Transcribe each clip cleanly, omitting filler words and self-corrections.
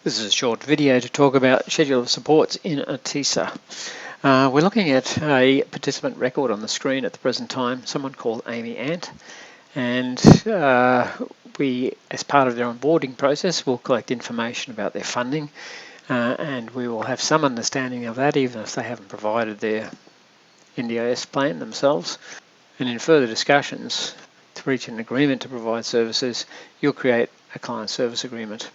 This is a short video to talk about schedule of supports in Ateesa. We're looking at a participant record on the screen at the present time, someone called Amy Ant, and we, as part of their onboarding process, will collect information about their funding, and we will have some understanding of that even if they haven't provided their NDIS plan themselves. And in further discussions, to reach an agreement to provide services, you'll create a client service agreement.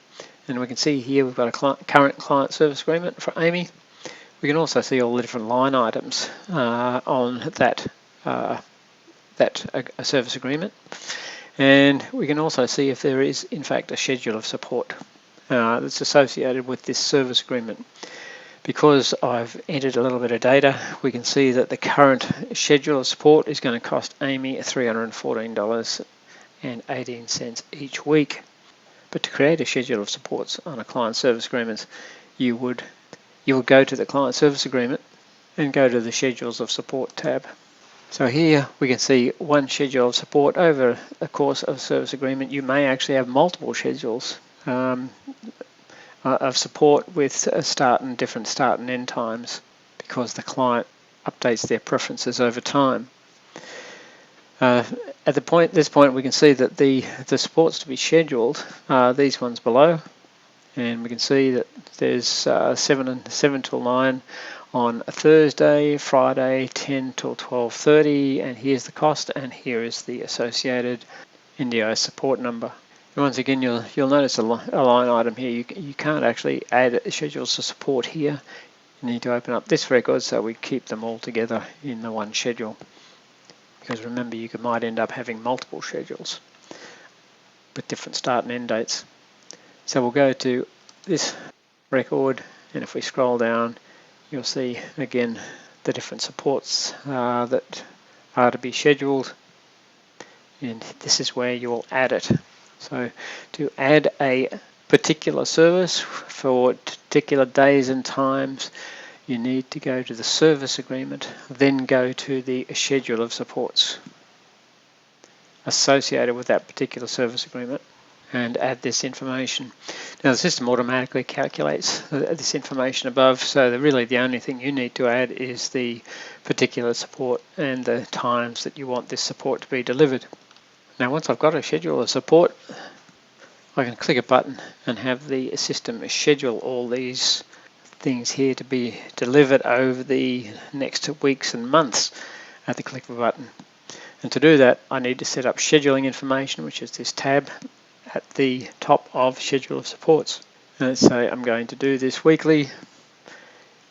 And we can see here we've got a current client service agreement for Amy. We can also see all the different line items on that service agreement. And we can also see if there is in fact a schedule of support that's associated with this service agreement. Because I've entered a little bit of data, we can see that the current schedule of support is going to cost Amy $314.18 each week. But to create a schedule of supports on a client service agreement, you would go to the client service agreement and go to the schedules of support tab. So here we can see one schedule of support over a course of service agreement. You may actually have multiple schedules of support with different start and end times because the client updates their preferences over time. At this point we can see that the supports to be scheduled are these ones below, and we can see that there's 7 till 9 on a Thursday, Friday 10 till 12:30, and here's the cost, and here is the associated NDIS support number. And once again, you'll notice a line item here. You can't actually add schedules to support here. You need to open up this record so we keep them all together in the one schedule. Because remember, you might end up having multiple schedules with different start and end dates. So we'll go to this record, and if we scroll down, you'll see again the different supports that are to be scheduled, and this is where you'll add it. So to add a particular service for particular days and times, you need to go to the service agreement, then go to the schedule of supports associated with that particular service agreement and add this information. Now the system automatically calculates this information above, so really the only thing you need to add is the particular support and the times that you want this support to be delivered. Now once I've got a schedule of support, I can click a button and have the system schedule all these things here to be delivered over the next weeks and months at the click of a button. And to do that, I need to set up scheduling information, which is this tab at the top of schedule of supports. And let's say I'm going to do this weekly,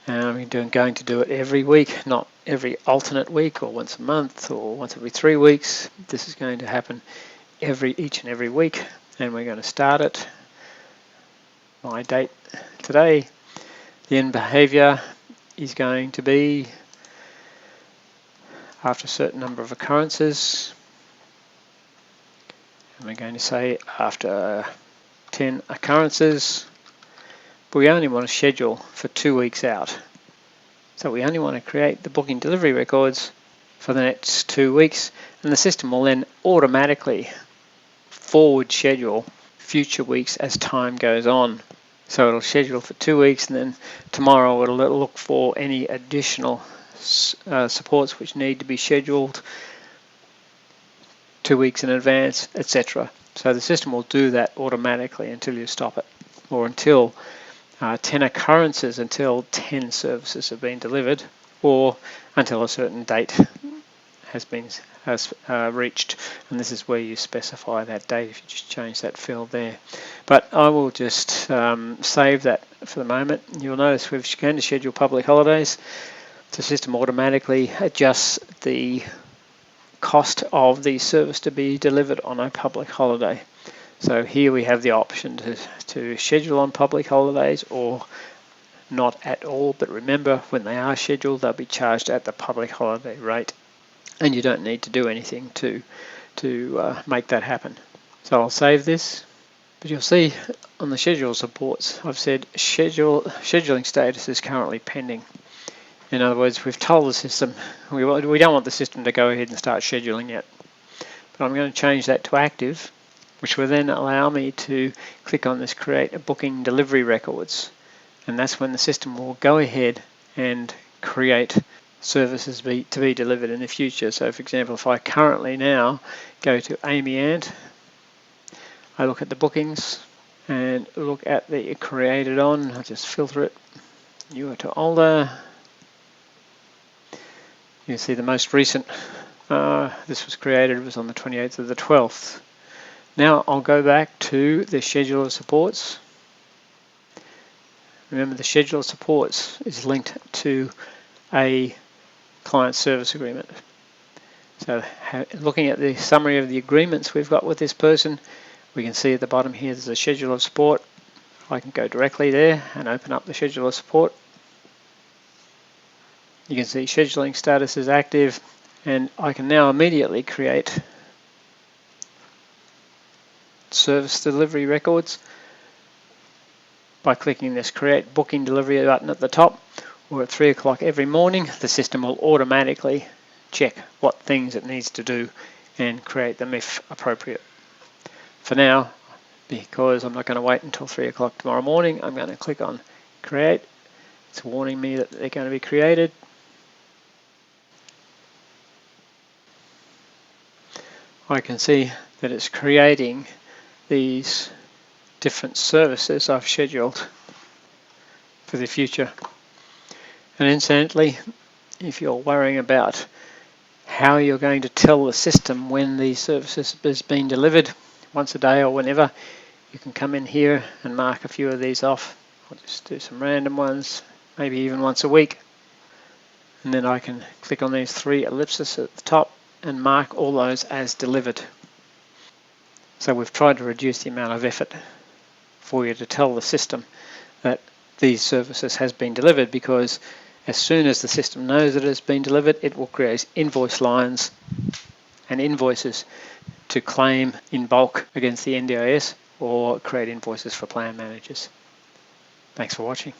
and I'm going to do it every week, not every alternate week or once a month or once every 3 weeks. This is going to happen each and every week, and we're going to start it. My date today. The end behavior is going to be after a certain number of occurrences, and we're going to say after 10 occurrences, but we only want to schedule for 2 weeks out. So we only want to create the booking delivery records for the next 2 weeks, and the system will then automatically forward schedule future weeks as time goes on. So it'll schedule for 2 weeks, and then tomorrow it'll look for any additional supports which need to be scheduled 2 weeks in advance, etc. So the system will do that automatically until you stop it, or until 10 occurrences, until 10 services have been delivered, or until a certain date has been reached, and this is where you specify that date if you just change that field there. But I will just save that for the moment. You'll notice we're going to schedule public holidays. The system automatically adjusts the cost of the service to be delivered on a public holiday. So here we have the option to schedule on public holidays or not at all, but remember, when they are scheduled, they'll be charged at the public holiday rate, and you don't need to do anything to make that happen. So I'll save this, but you'll see on the schedule supports I've said scheduling status is currently pending. In other words, we've told the system we don't want the system to go ahead and start scheduling yet, but I'm going to change that to active which will then allow me to click on this Create a Booking Delivery Records. And that's when the system will go ahead and create services to be delivered in the future. So for example, if I currently now go to Amy Ant, I look at the bookings and look at the created on, I'll just filter it, newer to older. You can see the most recent, this was created, was on the 28th of the 12th. Now I'll go back to the schedule of supports. Remember, the schedule of supports is linked to a client service agreement. So looking at the summary of the agreements we've got with this person, we can see at the bottom here there's a schedule of support. I can go directly there and open up the schedule of support. You can see scheduling status is active, and I can now immediately create service delivery records by clicking this Create Booking Delivery button at the top, or at 3 o'clock every morning, the system will automatically check what things it needs to do and create them if appropriate. For now, because I'm not going to wait until 3 o'clock tomorrow morning, I'm going to click on Create. It's warning me that they're going to be created. I can see that it's creating these different services I've scheduled for the future. And incidentally, if you're worrying about how you're going to tell the system when these services has been delivered, once a day or whenever, you can come in here and mark a few of these off. I'll just do some random ones, maybe even once a week. And then I can click on these 3 ellipses at the top and mark all those as delivered. So we've tried to reduce the amount of effort for you to tell the system that these services has been delivered, because as soon as the system knows that it has been delivered, it will create invoice lines and invoices to claim in bulk against the NDIS or create invoices for plan managers. Thanks for watching.